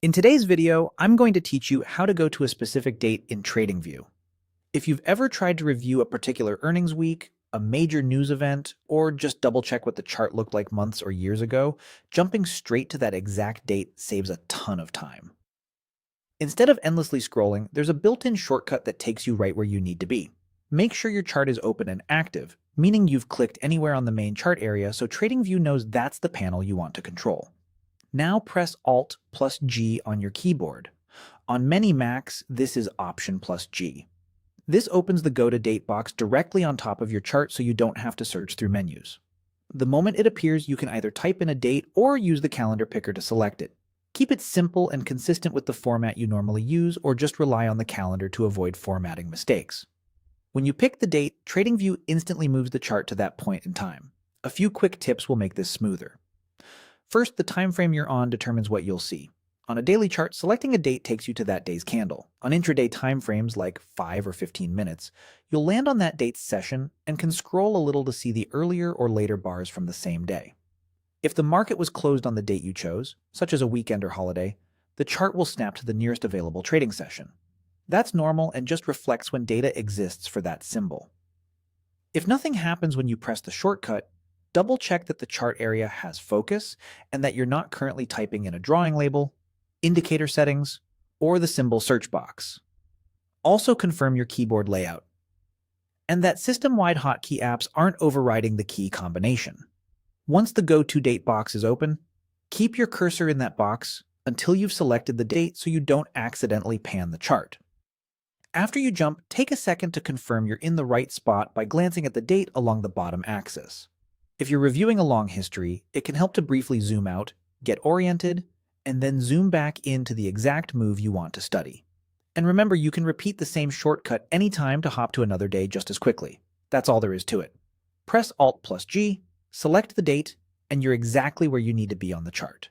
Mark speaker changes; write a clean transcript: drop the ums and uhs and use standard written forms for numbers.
Speaker 1: In today's video, I'm going to teach you how to go to a specific date in TradingView. If you've ever tried to review a particular earnings week, a major news event, or just double check what the chart looked like months or years ago, jumping straight to that exact date saves a ton of time. Instead of endlessly scrolling, there's a built-in shortcut that takes you right where you need to be. Make sure your chart is open and active, meaning you've clicked anywhere on the main chart area so TradingView knows that's the panel you want to control. Now press Alt plus G on your keyboard. On many Macs, this is Option plus G. This opens the Go to Date box directly on top of your chart so you don't have to search through menus. The moment it appears, you can either type in a date or use the calendar picker to select it. Keep it simple and consistent with the format you normally use, or just rely on the calendar to avoid formatting mistakes. When you pick the date, TradingView instantly moves the chart to that point in time. A few quick tips will make this smoother. First, the time frame you're on determines what you'll see. On a daily chart, selecting a date takes you to that day's candle. On intraday time frames like 5 or 15 minutes, you'll land on that date's session and can scroll a little to see the earlier or later bars from the same day. If the market was closed on the date you chose, such as a weekend or holiday, the chart will snap to the nearest available trading session. That's normal and just reflects when data exists for that symbol. If nothing happens when you press the shortcut, double-check that the chart area has focus and that you're not currently typing in a drawing label, indicator settings, or the symbol search box. Also confirm your keyboard layout, and that system-wide hotkey apps aren't overriding the key combination. Once the Go to Date box is open, keep your cursor in that box until you've selected the date so you don't accidentally pan the chart. After you jump, take a second to confirm you're in the right spot by glancing at the date along the bottom axis. If you're reviewing a long history, it can help to briefly zoom out, get oriented, and then zoom back into the exact move you want to study. And remember, you can repeat the same shortcut anytime to hop to another day just as quickly. That's all there is to it. Press Alt plus G, select the date, and you're exactly where you need to be on the chart.